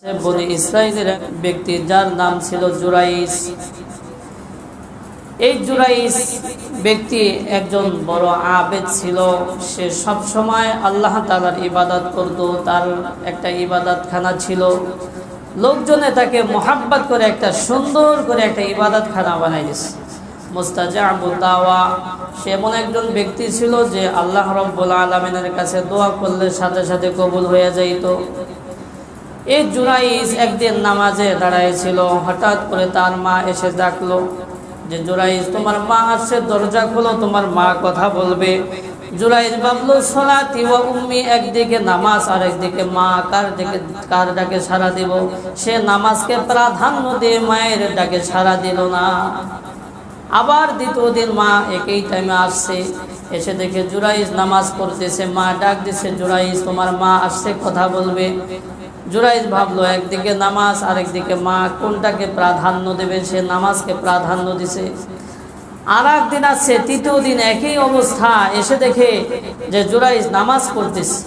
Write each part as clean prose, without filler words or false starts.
বনি ইসরাইলের এক ব্যক্তি যার নাম ছিল জুরাইস। এই জুরাইস ব্যক্তি একজন বড় আবেদ ছিল। সে সব সময় আল্লাহ তাআলার ইবাদত করত। তার একটা ইবাদতখানা ছিল। লোকজনে তাকে মোহাব্বত করে একটা সুন্দর করে একটা ইবাদতখানা বানাই দিয়েছে। মুস্তাজাবুদ দাওয়া। সে এমন একজন ব্যক্তি ছিল যে আল্লাহ রাব্বুল আলামিনের কাছে দোয়া করলে সাথে সাথে কবুল হয়ে যাইত। এই জুরাইস একদিন নামাজে দাঁড়াইছিল। হঠাৎ করে তার মা এসে ডাকলো যে জুরাইস, তোমার মা আসছে, দরজা খোলো, তোমার মা কথা বলবে। জুরাইস ভাবলো সলাতি ওয়া উম্মি, একদিকে নামাজ আর একদিকে মা, কার ডাকে সাড়া দিব। সে নামাজকে প্রাধান্য দিয়ে মায়ের ডাকে সাড়া দিল না। আবার দ্বিতীয় দিন মা একই টাইমে আসছে। এসে দেখে জুরাইস নামাজ পড়তেছে, মা ডাক দিছে জুরাইস, তোমার মা আসছে, কথা বলবে। জুরাইস ভাবলো একদিকে নামাজ আর একদিকে মা, কোনটাকে প্রাধান্য দেবে। সে নামাজকে প্রাধান্য দিছে। আর একদিন আসছে, তৃতীয় দিন একই অবস্থা। এসে দেখে যে জুরাইস নামাজ পড়তেছে।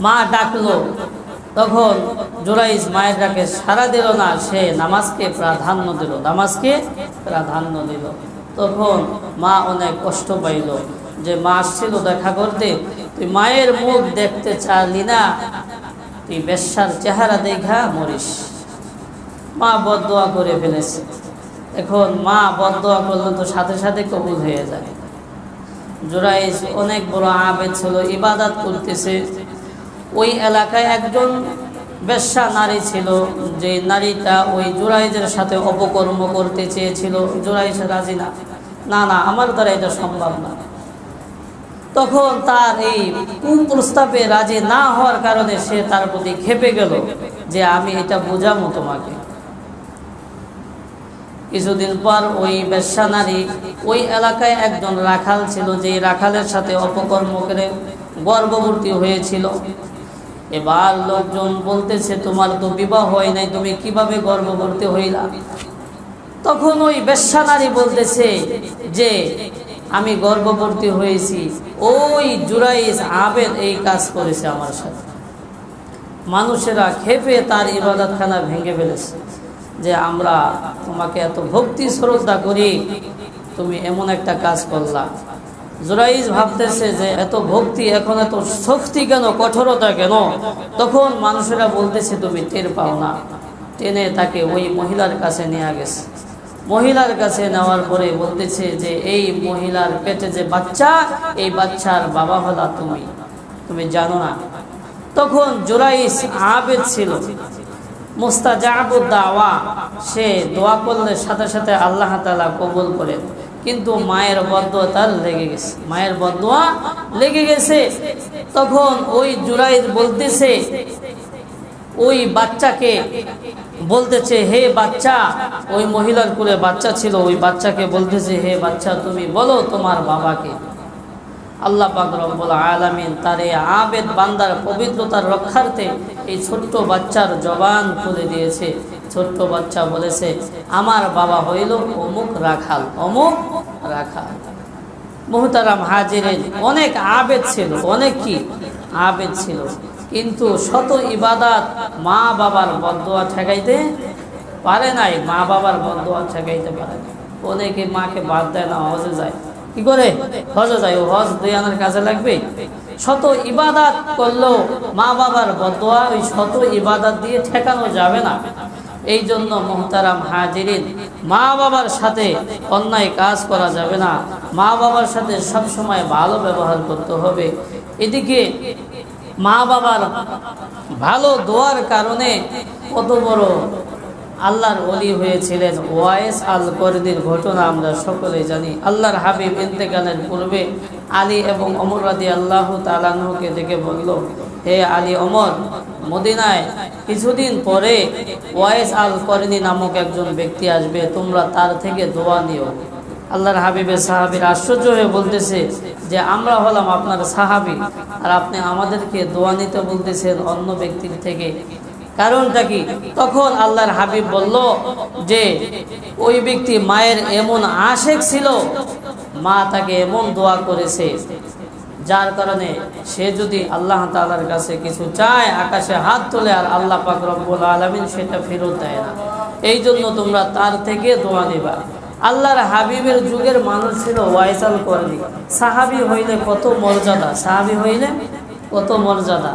মা ডাকলো, তখন জুরাইস মায়ের ডাকে সাড়া দিল না। সে নামাজকে প্রাধান্য দিল, নামাজকে প্রাধান্য দিল। তখন মা অনেক কষ্ট পাইল যে মা আসছিল দেখা করতে, তুই মায়ের মুখ দেখতে চালি না, তুই বেশ্যার চেহারা দেখা মরিস। মা বদদোয়া করে ফেলেছে। এখন মা বদদোয়া করলে তো সাথে সাথে কবুল হয়ে যায়। জুরাইস অনেক বড় আবেদ ছিল, ইবাদত করতেছে। ওই এলাকায় একজন বেশ্যা নারী ছিল, যে নারীটা ওই জুরাইজের সাথে অপকর্ম করতে চেয়েছিল। জুরাইস রাজি না, না না, আমার দ্বারা এটা সম্ভব না। তখন তার এই কুপ্রস্তাবে রাজি না হওয়ার কারণে সে তার প্রতি ক্ষেপে গেল যে আমি এটা বোঝাবো তোমাকে। কিছুদিন পর ওই বেশ্যা নারী, ওই এলাকায় একজন রাখাল ছিল, যে রাখালের সাথে অপকর্ম করে গর্ভবতী হয়েছিল। এবার লোকজন বলতেছে তোমার তো বিবাহ হয় নাই, তুমি কিভাবে গর্ভবতী হইলা? তখন ওই বেশ্যা নারী বলতেছে যে আমি গর্ভবতী হয়েছি, ওই জুরাইস আবেদ এই কাজ করেছে আমার সাথে। মানুষেরা ক্ষেপে তার ইবাদতখানা ভেঙে ফেলেছে যে আমরা তোমাকে এত ভক্তি শ্রদ্ধা করি, তুমি এমন একটা কাজ করলা। জুরাইস ভাবতেছে যে এত ভক্তি, এখন এত শক্তি কেন, কঠোরতা কেন? তখন মানুষেরা বলতেছে তুমি টের পাও না। টেনে তাকে ওই মহিলার কাছে নিয়ে গেছে। মহিলার কাছে নেওয়ার পরে বলতেছে যে এই মহিলার পেটে যে বাচ্চা, এই বাচ্চার বাবা হলা তুমি, তুমি জানো না? তখন জুরাইস আবেদ ছিল, মুস্তাজাবুদ দাওয়া। সে দোয়া করলে সাথে সাথে আল্লাহ তাআলা কবুল করেন। কিন্তু মায়ের বদদোয়া তার লেগে গেছে, মায়ের বদদোয়া লেগে গেছে। তখন ওই জুরাইস বলতেছে, ওই বাচ্চাকে বলতেছে হে বাচ্চা, ওই মহিলার কোলে বাচ্চা ছিল, ওই বাচ্চাকে বলতেছে হে বাচ্চা, তুমি বলো তোমার বাবাকে। আল্লাহ পাক রব্বুল আলামিন তার এই আবেদ বান্দার পবিত্রতার রক্ষার্থে এই ছোট্ট বাচ্চার জবান খুলে দিয়েছে। ছোট্ট বাচ্চা বলেছে আমার বাবা হইল অমুক রাখাল, অমুক রাখাল। মুহতারাম হাজিরিন, অনেক আবেদ ছিল, অনেক কি আবেদ ছিল, কিন্তু শত ইবাদত মা বাবার বদদোয়া ঠেকাইতে পারে নাই। মা বাবার বদদোয়া ঠেকাইতে পারে না। অনেকে মাকে বাদ দেয় না, হজে যায়। কি করে হজে যায়? ও হজ 2 আনার কাজে লাগবে। শত ইবাদত করলেও মা বাবার বদদোয়া ওই শত ইবাদত দিয়ে ঠেকানো যাবে না। এই জন্য মুহতারাম হাজিরিন, মা বাবার সাথে অন্যায় কাজ করা যাবে না। মা বাবার সাথে সব সময় ভালো ব্যবহার করতে হবে। এদিকে মা বাবার ভালো দোয়ার কারণে কত বড় আল্লাহর ওলি হয়েছিলেন ওয়াইস আল করদির ঘটনা আমরা সকলেই জানি। আল্লাহর হাবিব ইন্তেকালের পূর্বে আলী এবং ওমর রাদিয়াল্লাহু তাআলা আনহুকে ডেকে বলল, হে আলী ওমর, মদিনায় কিছুদিন পরে ওয়াইস আল করদি নামক একজন ব্যক্তি আসবে, তোমরা তার থেকে দোয়া নিও। আল্লাহর হাবিবের সাহাবীর আশ্চর্য হয়ে বলতেছে যে আমরা হলাম আপনার সাহাবী, আর আপনি আমাদেরকে দোয়া নিতে বলতেছেন অন্য ব্যক্তির থেকে, কারণটা কি? তখন আল্লাহর হাবিব বলল যে ওই ব্যক্তি মায়ের এমন আশেক ছিল, মা তাকে এমন দোয়া করেছে যার কারণে সে যদি আল্লাহ তাআলার কাছে কিছু চায়, আকাশে হাত তোলে, আর আল্লাহ পাক রব্বুল আলামিন সেটা ফেরত দেয় না। এই জন্য তোমরা তার থেকে দোয়া নিবা। আল্লাহর হাবিবের যুগের মানুষ ছিল ওয়াইসাল করনি। সাহাবী হইলে কত মর্যাদা, সাহাবী হইলে কত মর্যাদা।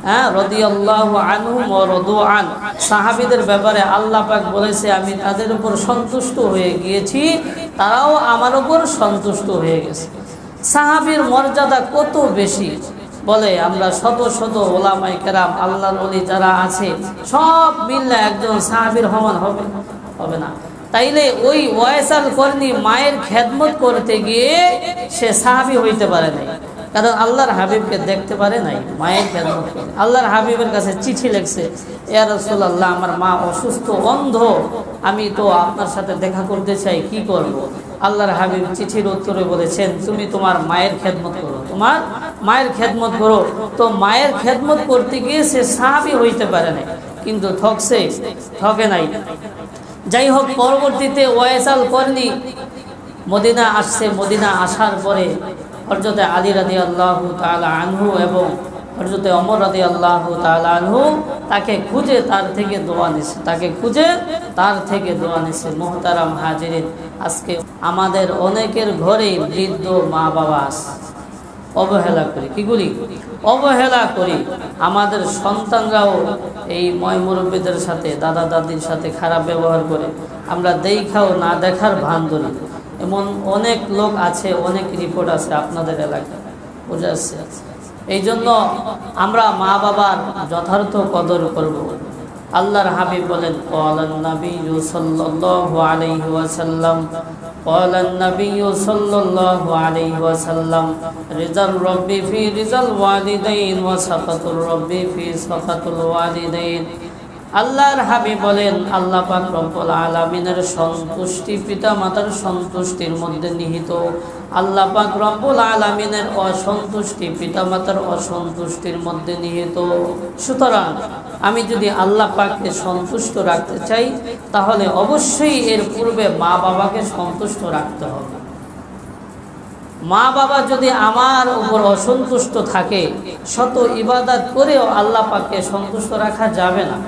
হ্যাঁ, রাদিয়াল্লাহু আনহুম ওয়া রাদু আন। সাহাবীদের ব্যাপারে আল্লাহ পাক বলেছে, আমি তাদের উপর সন্তুষ্ট হয়ে গিয়েছি, তারাও আমার উপর সন্তুষ্ট হয়ে গেছে। সাহাবীর মর্যাদা কত বেশি, বলে আমরা শত শত ওলামায়ে কেরাম, আল্লাহর ওলি যারা আছে সব মিললে একজন সাহাবীর সমান হবে না। তাইলে ওই ওয়াইসাল করনি মায়ের খেদমত করতে গিয়ে সে সাহাবী হইতে পারে নাই, কারণ আল্লাহর হাবিবকে দেখতে পারে নাই, মায়ের খেদমত করে। আল্লাহর হাবিবের কাছে চিঠি লিখছে, ইয়া রাসূলুল্লাহ, আমার মা অসুস্থ, অন্ধ, আমি তো আপনার সাথে দেখা করতে চাই, কি করব? আল্লাহর হাবিব চিঠির উত্তরে বলেছেন, তুমি তোমার মায়ের খেদমত করো, তোমার মায়ের খেদমত করো। তো মায়ের খেদমত করতে গিয়ে সে সাহাবী হইতে পারে নাই, কিন্তু ঠকে নাই। যাই হোক, পরবর্তীতে ওয়াইসাল করনি মদিনা আসছে। মদিনা আসার পরে হযরতে আলী রাদিয়াল্লাহু তাআলা আনহু এবং হযরতে ওমর রাদিয়াল্লাহু তাআলা আনহু তাকে খুঁজে তার থেকে দোয়া নিছে। মুহতারাম হাজিরিন, আজকে আমাদের অনেকের ঘরে বৃদ্ধ মা বাবা আছে, অবহেলা করি, কিগুলি অবহেলা করি। আমাদের সন্তানরাও এই মুরব্বীদের সাথে, দাদা দাদির সাথে খারাপ ব্যবহার করে, আমরা দেখাও না দেখার ভান ধরি। এমন অনেক লোক আছে, অনেক রিপোর্ট আছে আপনাদের এলাকায়, বুঝে আসছে। এই জন্য আমরা মা বাবার যথার্থ কদর করব। আল্লাহর হাবিব বলেন, ক্বালান নাবিয়্যু সাল্লাল্লাহু আলাইহি ওয়াসাল্লাম, ক্বালান নাবিয়্যু সাল্লাল্লাহু আলাইহি ওয়াসাল্লাম, রিজাল রাব্বি ফি রিজাল ওয়ালিদাইন ওয়া সাখাতুর রাব্বি ফি সাখাতুল ওয়ালিদাইন। আল্লাহর হাবিব বলেন, আল্লাহ পাক রব্বুল আলামিনের সন্তুষ্টি পিতা মাতার সন্তুষ্টির মধ্যে নিহিত, আল্লাহ পাক রব্বুল আলামিনের অসন্তুষ্টি পিতা মাতার অসন্তুষ্টির মধ্যে নিহিত। সুতরাং আমি যদি আল্লাহ পাককে সন্তুষ্ট রাখতে চাই, তাহলে অবশ্যই এর পূর্বে মা বাবাকে সন্তুষ্ট রাখতে হবে। মা বাবা যদি আমার উপর অসন্তুষ্ট থাকে, শত ইবাদত করেও আল্লাহ পাককে সন্তুষ্ট রাখা যাবে না।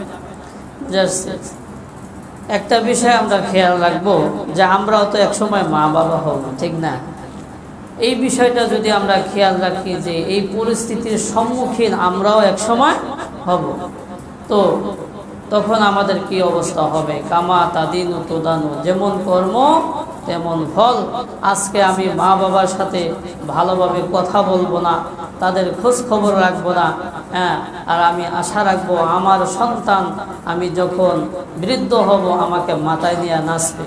একটা বিষয় আমরা খেয়াল রাখবো, যে আমরাও তো একসময় মা বাবা হব, ঠিক না? এই বিষয়টা যদি আমরা খেয়াল রাখি, যে এই পরিস্থিতির সম্মুখীন আমরাও একসময় হব, তো তখন আমাদের কি অবস্থা হবে? কামা তাদিনু তুদানু, যেমন কর্ম তেমন ফল। আজকে আমি মা বাবার সাথে ভালোভাবে কথা বলবো না, তাদের খোঁজ খবর রাখবো না, হ্যাঁ, আর আমি আশা রাখবো আমার সন্তান আমি যখন বৃদ্ধ হব আমাকে মাথায় নিয়ে নাচবে,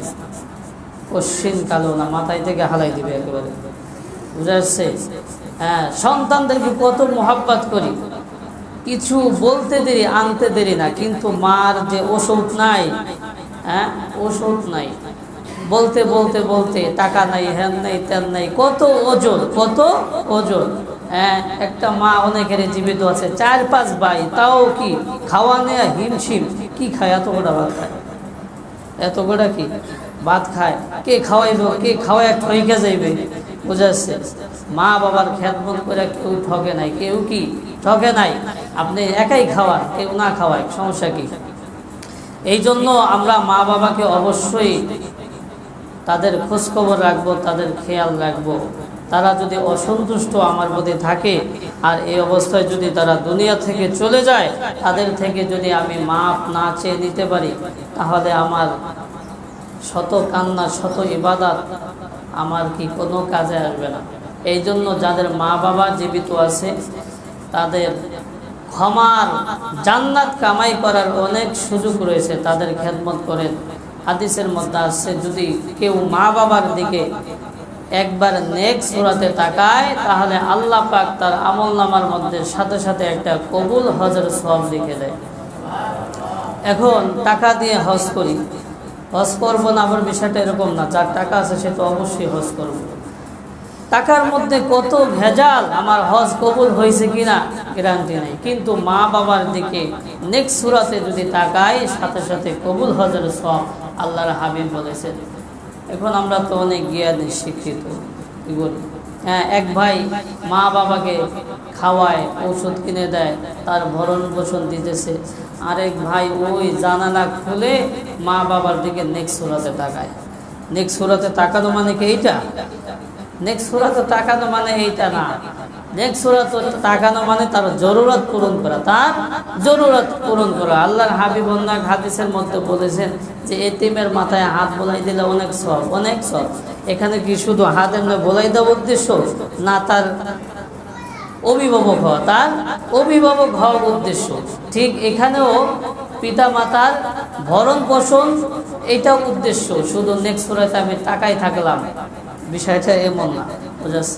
কশ্চিন কালো না, মাথায় থেকে হালাই দিবে একেবারে, বুঝা যাচ্ছে? হ্যাঁ, সন্তানদেরকে কত মোহাব্বত করি, কিছু বলতে দেরি, আনতে দেরি না, কিন্তু মার যে ওষুধ নাই, হ্যাঁ, ওষুধ নাই, বলতে বলতে বলতে টাকা নাই, হ্যান নাই, তেন নাই, কত ওজন। হ্যাঁ, একটা মা অনেকের জীবিত আছে, 4-5 ভাই, তাও কি খাওয়া নেয়া হিমশিম। কি খায়? এত গোটা ভাত খায়, এত গোটা কি ভাত খায়? কে খাওয়াইব? কে খাওয়ায় ঠইকে যাইবে? বুঝাচ্ছে? মা বাবার খেদমত করে কেউ ঠকে নাই, কেউ কি ঠকে নাই। আপনি একাই খাওয়ান, কেউ না খাওয়ায়, সমস্যা কি? এই জন্য আমরা মা বাবাকে অবশ্যই তাদের খোঁজখবর রাখবো, তাদের খেয়াল রাখবো। তারা যদি অসন্তুষ্ট আমার প্রতি থাকে, আর এই অবস্থায় যদি তারা দুনিয়া থেকে চলে যায়, তাদের থেকে যদি আমি মাপ না চেয়ে নিতে পারি, তাহলে আমার শত কান্না, শত ইবাদত আমার কি কোনো কাজে আসবে না। এই জন্য যাদের মা বাবা জীবিত আছে, তাদের ক্ষমার, জান্নাত কামাই করার অনেক সুযোগ রয়েছে, তাদের খেদমত করেন। হাদিসের মধ্যে আসছে, যদি কেউ মা বাবার দিকে একবার নেক সূরাতে তাকায়, তাহলে আল্লাহ পাক তার আমলনামার মধ্যে সাথে সাথে একটা কবুল হজের সওয়াব লিখে দেয়। এখন টাকা দিয়ে হজ করি, হজ করবো না, আবার বিষয়টা এরকম না, যার টাকা আছে সে তো অবশ্যই হজ করবো। টাকার মধ্যে কত ভেজাল, আমার হজ কবুল হয়েছে কিনা গ্যারান্টি নেই। কিন্তু মা বাবার দিকে নেক সূরাতে যদি তাকায়, সাথে সাথে কবুল হজের সওয়াব আল্লাহর হাবিব বলেছেন। এখন আমরা তো অনেক জ্ঞানী, শিক্ষিত, কি বলি, হ্যাঁ, এক ভাই মা বাবাকে খাওয়ায়, ওষুধ কিনে দেয়, তার ভরণ পোষণ দিতেছে। আরেক ভাই ওই জানালা খুলে মা বাবার দিকে নেক্সট সূরাতে তাকায়। নেক্সট সূরাতে তাকানো মানে কি এইটা? নেক্সট সূরাতে তাকানো মানে এইটা না। নেক্সট সূরাতে তাকানো মানে তার জরুরত পূরণ করা, তার জরুরত পূরণ করা। আল্লাহর হাবিব অনেক হাদিসের মধ্যে বলেছেন যে এতিমের মাথায় হাত বোলাই দিলে অনেক সওয়াব, অনেক সওয়াব। এখানে কি শুধু হাত এমনি বোলাই দেওয়ার উদ্দেশ্য না, তার অভিভাবক হওয়া, তার অভিভাবক হওয়ার উদ্দেশ্য। ঠিক এখানেও পিতা মাতার ভরণ পোষণ এইটাও উদ্দেশ্য। শুধু নেক্সট সূরাতে আমি তাকাই থাকলাম, বিষয়টা এমন না, বুঝাচ্ছে।